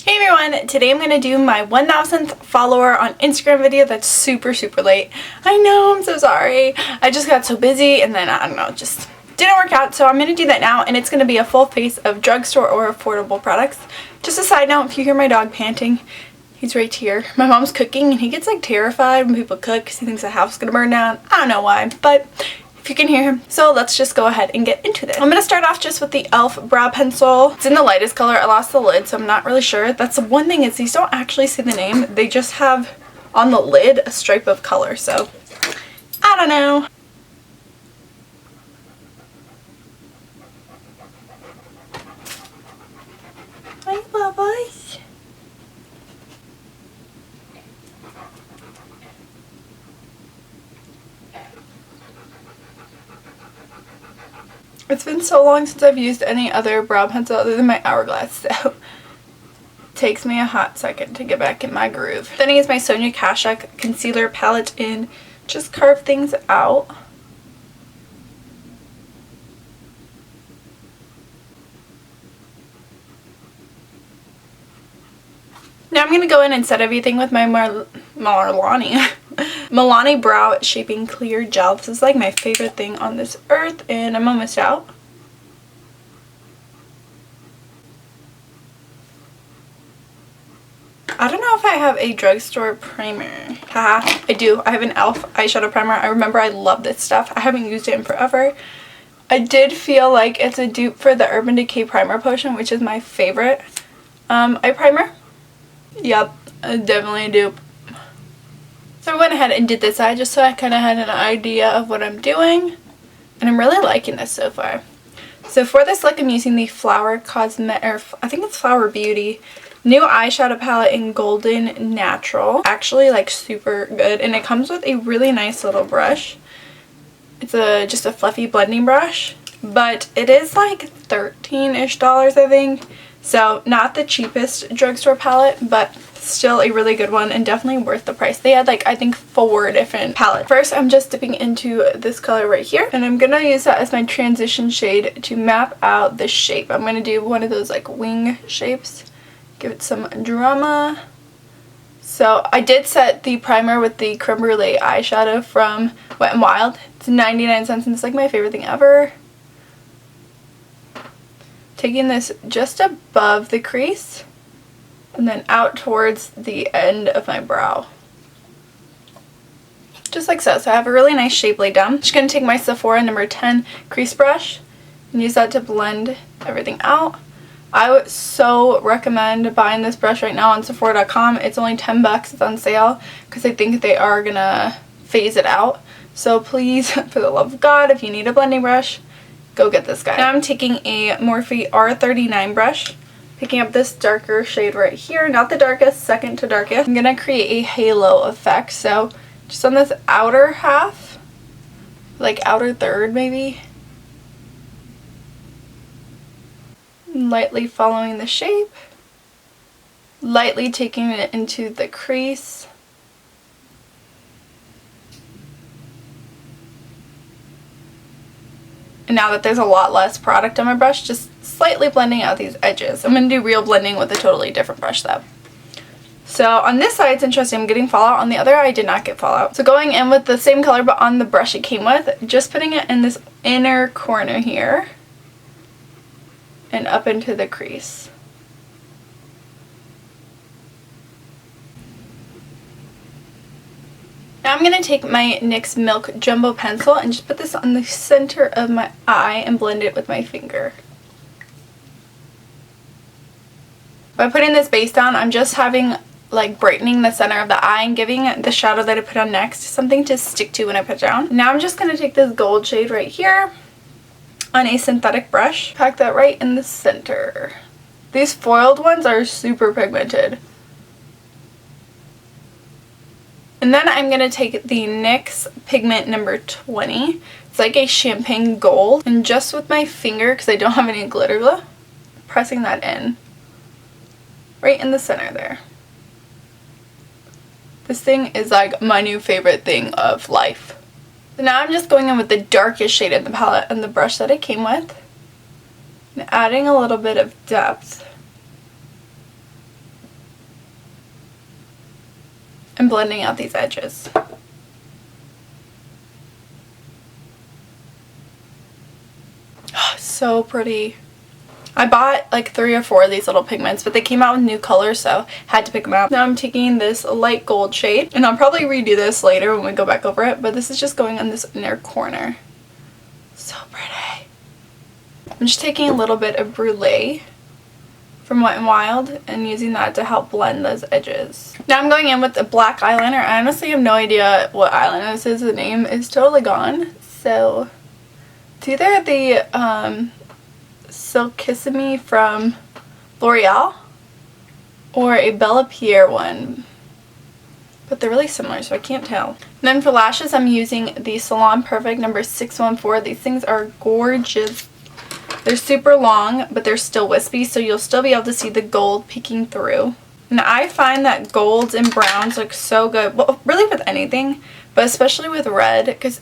Hey everyone, today I'm going to do my 1000th follower on Instagram video. That's super late. I know, I'm so sorry. I just got so busy and then I don't know, just didn't work out. So I'm going to do that now, and it's going to be a full face of drugstore or affordable products. Just a side note, if you hear my dog panting, he's right here. My mom's cooking and he gets like terrified when people cook because he thinks the house is going to burn down. I don't know why, but if you can hear him. So let's just go ahead and get into this. I'm going to start off just with the e.l.f. brow pencil. It's in the lightest color. I lost the lid, so I'm not really sure. That's the one thing, is these don't actually say the name. They just have on the lid a stripe of color, so I don't know. Hi, Bubbles. It's been so long since I've used any other brow pencil other than my Hourglass, so it takes me a hot second to get back in my groove. Then I use my Sonia Kashuk concealer palette and just carve things out. Now I'm going to go in and set everything with my Milani Brow Shaping Clear Gel. This is like my favorite thing on this earth, and I'm almost out. I don't know if I have a drugstore primer. Haha, I do. I have an e.l.f. eyeshadow primer. I remember I love this stuff. I haven't used it in forever. I did feel like it's a dupe for the Urban Decay Primer Potion, which is my favorite eye primer. Yep, definitely a dupe. So I went ahead and did this eye just so I kind of had an idea of what I'm doing. And I'm really liking this so far. So for this look, I'm using the Flower Beauty new eyeshadow palette in Golden Natural. Actually, like, super good. And it comes with a really nice little brush. It's just a fluffy blending brush. But it is like $13-ish, I think. So not the cheapest drugstore palette, but still a really good one and definitely worth the price. They had like, I think, 4 different palettes. First, I'm just dipping into this color right here, and I'm gonna use that as my transition shade to map out the shape. I'm gonna do one of those like wing shapes, give it some drama. So I did set the primer with the Creme Brulee eyeshadow from Wet n Wild. It's 99 cents and it's like my favorite thing ever. Taking this just above the crease and then out towards the end of my brow. Just like so. So I have a really nice shape laid down. I'm just going to take my Sephora number 10 crease brush and use that to blend everything out. I would so recommend buying this brush right now on Sephora.com. It's only 10 bucks. It's on sale because I think they are going to phase it out. So please, for the love of God, if you need a blending brush, go get this guy. Now I'm taking a Morphe R39 brush, picking up this darker shade right here, not the darkest, second to darkest. I'm gonna create a halo effect, so just on this outer half, like outer third maybe. Lightly following the shape, lightly taking it into the crease. And now that there's a lot less product on my brush, just slightly blending out these edges. I'm going to do real blending with a totally different brush though. So on this side, it's interesting, I'm getting fallout. On the other, I did not get fallout. So going in with the same color but on the brush it came with, just putting it in this inner corner here and up into the crease. Now I'm going to take my NYX Milk Jumbo Pencil and just put this on the center of my eye and blend it with my finger. By putting this base down, I'm just brightening the center of the eye and giving the shadow that I put on next something to stick to when I put it down. Now I'm just going to take this gold shade right here on a synthetic brush, pack that right in the center. These foiled ones are super pigmented. And then I'm going to take the NYX Pigment number 20. It's like a champagne gold. And just with my finger, because I don't have any glitter glue, pressing that in. Right in the center there. This thing is like my new favorite thing of life. So now I'm just going in with the darkest shade in the palette and the brush that it came with. And adding a little bit of depth. and blending out these edges. So pretty. I bought like 3 or 4 of these little pigments, but they came out with new colors, so had to pick them out. Now I'm taking this light gold shade, and I'll probably redo this later when we go back over it, but this is just going on this inner corner. So pretty. I'm just taking a little bit of Brule from Wet n Wild and using that to help blend those edges. Now I'm going in with the black eyeliner. I honestly have no idea what eyeliner this is. The name is totally gone. So it's either the Silkissime from L'Oreal or a Bella Pierre one, but they're really similar, so I can't tell. And then for lashes, I'm using the Salon Perfect number 614. These things are gorgeous. They're super long, but they're still wispy, so you'll still be able to see the gold peeking through. And I find that golds and browns look so good, well, really with anything, but especially with red, because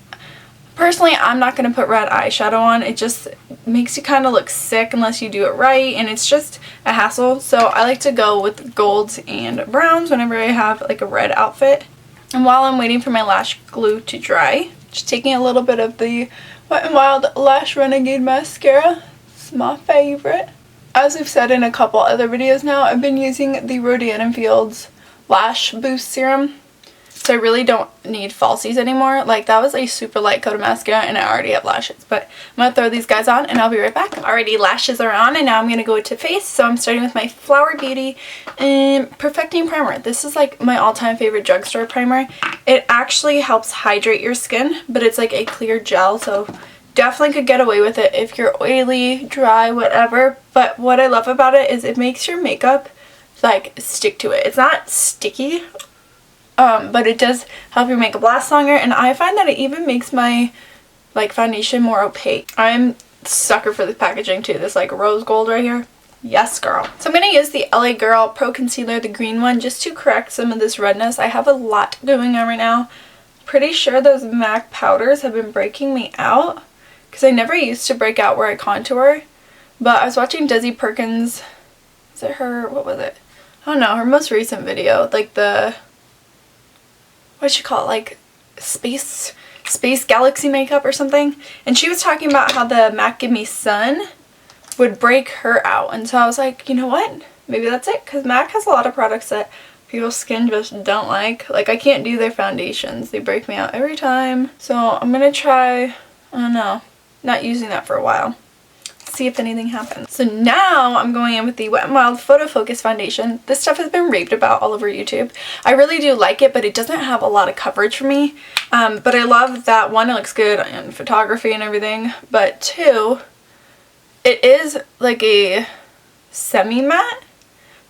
personally, I'm not going to put red eyeshadow on. It just makes you kind of look sick unless you do it right, and it's just a hassle. So I like to go with golds and browns whenever I have like a red outfit. And while I'm waiting for my lash glue to dry, just taking a little bit of the Wet n Wild Lash Renegade Mascara. It's my favorite. As I've said in a couple other videos now, I've been using the Rodan & Fields Lash Boost Serum. So I really don't need falsies anymore. Like, that was a super light coat of mascara and I already have lashes. But I'm going to throw these guys on and I'll be right back. Alrighty, lashes are on and now I'm going to go to face. So I'm starting with my Flower Beauty Perfecting Primer. This is like my all-time favorite drugstore primer. It actually helps hydrate your skin, but it's like a clear gel. So definitely could get away with it if you're oily, dry, whatever. But what I love about it is it makes your makeup like stick to it. It's not sticky. But it does help your makeup last longer, and I find that it even makes my like foundation more opaque. I'm a sucker for the packaging too. This like rose gold right here. Yes, girl. So I'm going to use the LA Girl Pro Concealer, the green one, just to correct some of this redness. I have a lot going on right now. Pretty sure those MAC powders have been breaking me out because I never used to break out where I contour. But I was watching Desi Perkins. Is it her? What was it? I don't know. Her most recent video. Like the... what you call it, like space galaxy makeup or something, and she was talking about how the MAC Give Me Sun would break her out, and so I was like, you know what, maybe that's it, because MAC has a lot of products that people's skin just don't like. Like, I can't do their foundations, they break me out every time. So I'm gonna try, I don't know, not using that for a while, see if anything happens. So now I'm going in with the Wet n Wild Photo Focus Foundation. This stuff has been raved about all over YouTube. I really do like it, but it doesn't have a lot of coverage for me. But I love that, one, it looks good in photography and everything, but 2, it is like a semi-matte,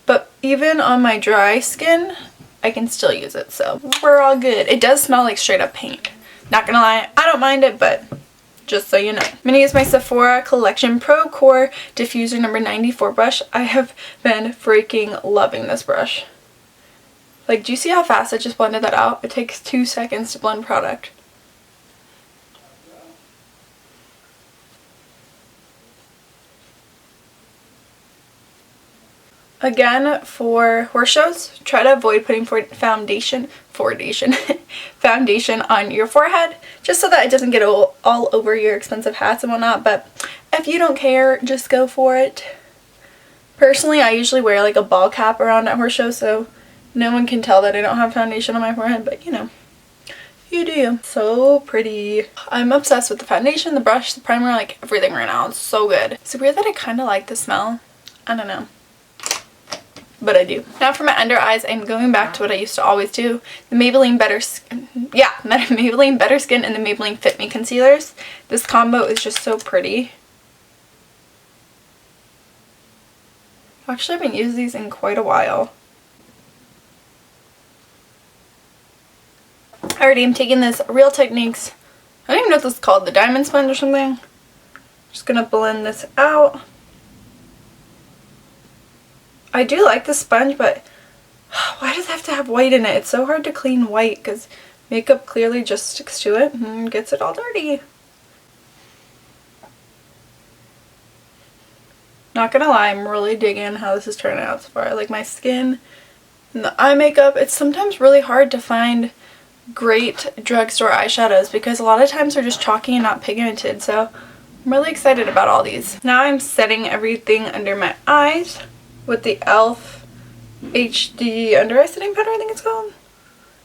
but even on my dry skin, I can still use it, so we're all good. It does smell like straight up paint. Not gonna lie, I don't mind it, but just so you know. I'm going to use my Sephora Collection Pro Core Diffuser number 94 brush. I have been freaking loving this brush. Like, do you see how fast I just blended that out? It takes 2 seconds to blend product. Again, for horse shows, try to avoid putting foundation on your forehead, just so that it doesn't get all over your expensive hats and whatnot. But if you don't care, just go for it. Personally, I usually wear like a ball cap around at horse shows, so no one can tell that I don't have foundation on my forehead, but you know, you do. So pretty. I'm obsessed with the foundation, the brush, the primer, like everything right now. It's so good. It's weird that I kind of like the smell. I don't know, but I do. Now for my under eyes, I'm going back to what I used to always do. The Maybelline Maybelline Better Skin and the Maybelline Fit Me concealers. This combo is just so pretty. Actually, I haven't used these in quite a while. Alrighty, I'm taking this Real Techniques, I don't even know what this is called, the diamond sponge or something. Just gonna blend this out. I do like the sponge, but why does it have to have white in it? It's so hard to clean white because makeup clearly just sticks to it and gets it all dirty. Not gonna lie, I'm really digging how this is turning out so far. Like, my skin And the eye makeup, it's sometimes really hard to find great drugstore eyeshadows because a lot of times they're just chalky and not pigmented, so I'm really excited about all these. Now I'm setting everything under my eyes with the e.l.f. HD under eye setting powder, I think it's called.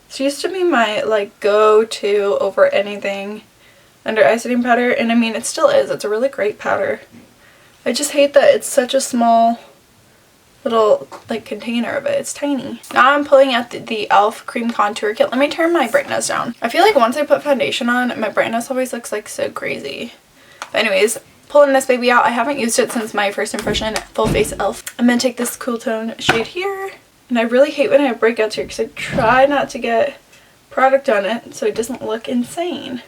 This used to be my like go-to over anything under eye setting powder, and I mean it still is. It's a really great powder. I just hate that it's such a small little like container of it. It's tiny. Now I'm pulling out the e.l.f. cream contour kit. Let me turn my brightness down. I feel like once I put foundation on, my brightness always looks like so crazy. But anyways, pulling this baby out. I haven't used it since my first impression full face e.l.f. I'm gonna take this cool tone shade here, and I really hate when I have breakouts here because I try not to get product on it so it doesn't look insane.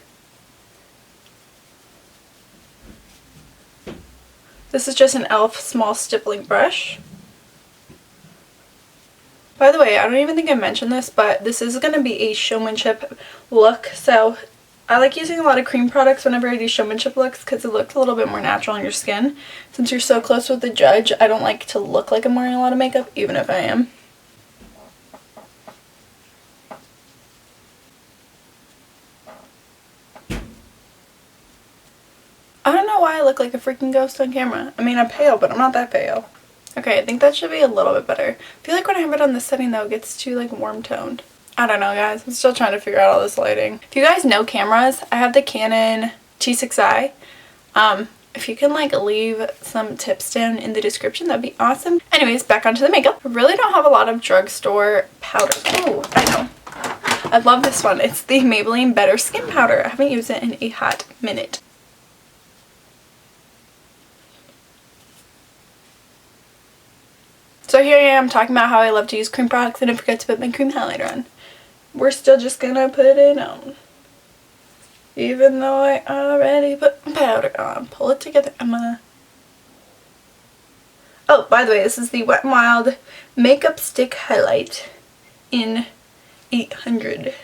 This is just an e.l.f. small stippling brush. By the way, I don't even think I mentioned this, but this is going to be a showmanship look, so I like using a lot of cream products whenever I do showmanship looks because it looks a little bit more natural on your skin. Since you're so close with the judge, I don't like to look like I'm wearing a lot of makeup, even if I am. I don't know why I look like a freaking ghost on camera. I mean, I'm pale, but I'm not that pale. Okay, I think that should be a little bit better. I feel like when I have it on this setting though, it gets too like warm toned. I don't know guys, I'm still trying to figure out all this lighting. If you guys know cameras, I have the Canon T6i. If you can like leave some tips down in the description, that'd be awesome. Anyways, back onto the makeup. I really don't have a lot of drugstore powder. Oh, I know. I love this one. It's the Maybelline Better Skin Powder. I haven't used it in a hot minute. So here I am talking about how I love to use cream products and I forgot to put my cream highlighter on. We're still just gonna put it on. Even though I already put my powder on. Pull it together, Emma. Oh, by the way, this is the Wet n Wild Makeup Stick Highlight in 800.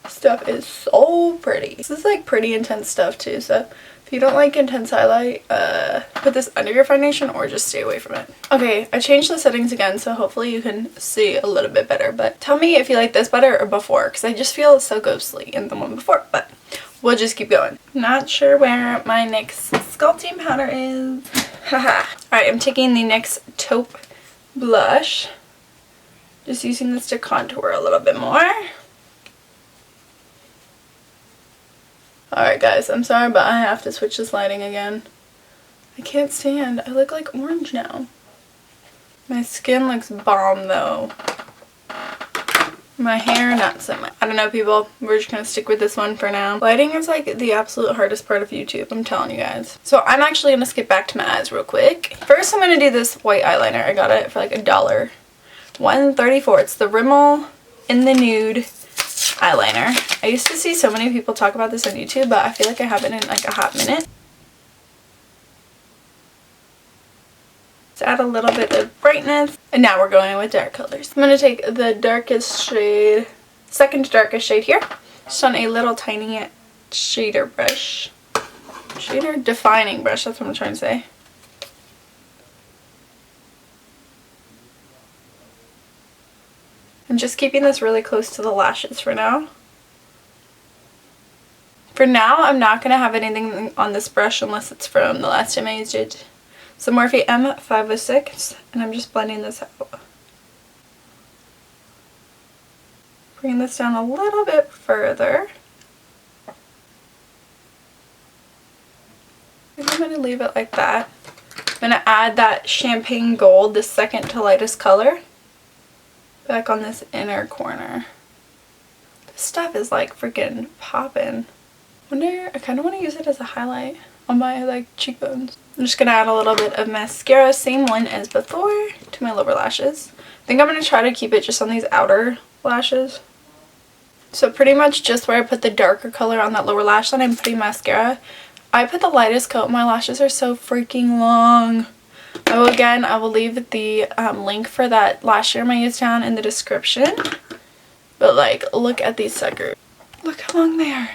Stuff is so pretty. This is like pretty intense stuff too, so if you don't like intense highlight, put this under your foundation or just stay away from it. Okay, I changed the settings again, so hopefully you can see a little bit better, but tell me if you like this better or before, because I just feel so ghostly in the one before, but we'll just keep going. Not sure where my NYX sculpting powder is. Haha. Alright, I'm taking the NYX Taupe blush. Just using this to contour a little bit more. Alright guys, I'm sorry, but I have to switch this lighting again. I can't stand. I look like orange now. My skin looks bomb though. My hair, not so much. I don't know people, we're just gonna stick with this one for now. Lighting is like the absolute hardest part of YouTube, I'm telling you guys. So I'm actually gonna skip back to my eyes real quick. First I'm gonna do this white eyeliner. I got it for like $1. $1.34. It's the Rimmel in the Nude eyeliner. I used to see so many people talk about this on YouTube, but I feel like I haven't in like a hot minute. Let's add a little bit of brightness. And now we're going with dark colors. I'm going to take the darkest shade, second darkest shade here, just on a little tiny shader brush. Shader defining brush, that's what I'm trying to say. I'm just keeping this really close to the lashes for now. For now, I'm not going to have anything on this brush unless it's from the last time I used it. So Morphe M506, and I'm just blending this out. Bring this down a little bit further. I think I'm going to leave it like that. I'm going to add that champagne gold, the second to lightest color, back on this inner corner. This stuff is like freaking popping. I kind of want to use it as a highlight on my like cheekbones. I'm just going to add a little bit of mascara, same one as before, to my lower lashes. I think I'm going to try to keep it just on these outer lashes. So pretty much just where I put the darker color on that lower lash line, I'm putting mascara. I put the lightest coat. My lashes are so freaking long. I will leave the link for that lash serum I used down in the description. But like, look at these suckers. Look how long they are.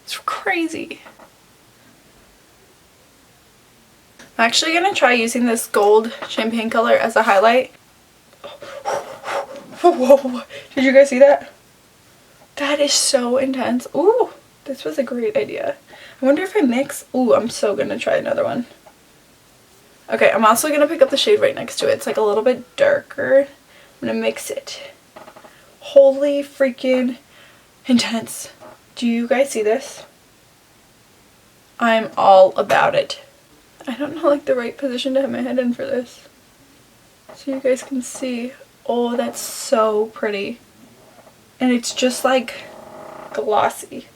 It's crazy. I'm actually going to try using this gold champagne color as a highlight. Whoa, did you guys see that? That is so intense. Ooh, this was a great idea. I wonder if I mix. Ooh, I'm so gonna try another one. Okay, I'm also gonna pick up the shade right next to it. It's like a little bit darker. I'm gonna mix it. Holy freaking intense. Do you guys see this? I'm all about it. I don't know like the right position to have my head in for this, so you guys can see. Oh, that's so pretty. And it's just like glossy.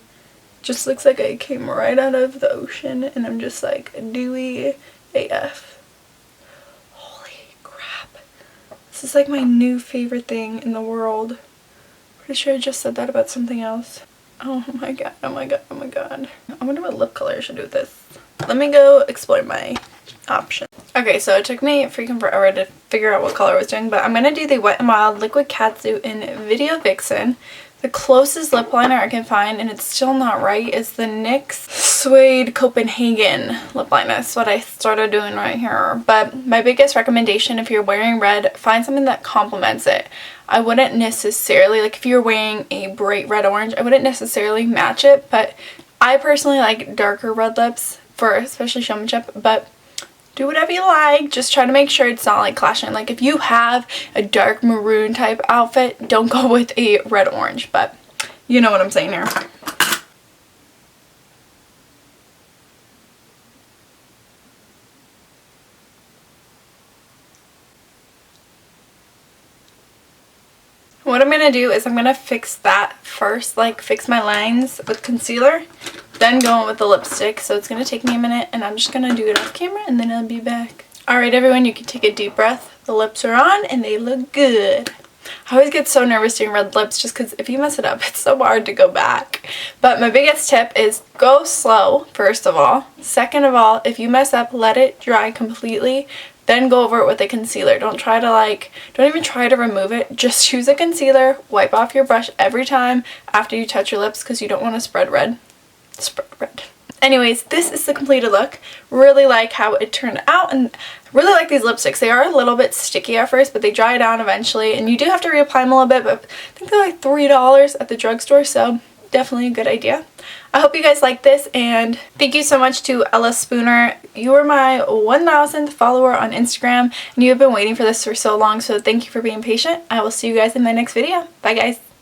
Just looks like I came right out of the ocean and I'm just like dewy AF. Holy crap. This is like my new favorite thing in the world. Pretty sure I just said that about something else. Oh my god, oh my god, oh my god. I wonder what lip color I should do with this. Let me go explore my options. Okay, so it took me freaking forever to figure out what color I was doing, but I'm going to do the Wet n Wild Liquid Catsuit in Video Vixen. The closest lip liner I can find, and it's still not right, is the NYX Suede Coppenhagen lip liner. That's what I started doing right here. But my biggest recommendation, if you're wearing red, find something that complements it. I wouldn't necessarily, like if you're wearing a bright red orange, I wouldn't necessarily match it, but I personally like darker red lips for especially Showmanship, but do whatever you like. Just try to make sure it's not like clashing. Like if you have a dark maroon type outfit, don't go with a red orange, but you know what I'm saying here. What I'm going to do is I'm going to fix that first, like fix my lines with concealer, then go in with the lipstick. So it's going to take me a minute and I'm just going to do it off camera and then I'll be back. Alright everyone, you can take a deep breath. The lips are on and they look good. I always get so nervous doing red lips just because if you mess it up, it's so hard to go back. But my biggest tip is go slow, first of all. Second of all, if you mess up, let it dry completely. Then go over it with a concealer. Don't even try to remove it. Just use a concealer, wipe off your brush every time after you touch your lips because you don't want to spread red. Anyways, this is the completed look. Really like how it turned out and really like these lipsticks. They are a little bit sticky at first, but they dry down eventually and you do have to reapply them a little bit, but I think they're like $3 at the drugstore, so definitely a good idea. I hope you guys like this and thank you so much to Ella Spooner. You are my 1000th follower on Instagram and you have been waiting for this for so long, so thank you for being patient. I will see you guys in my next video. Bye guys.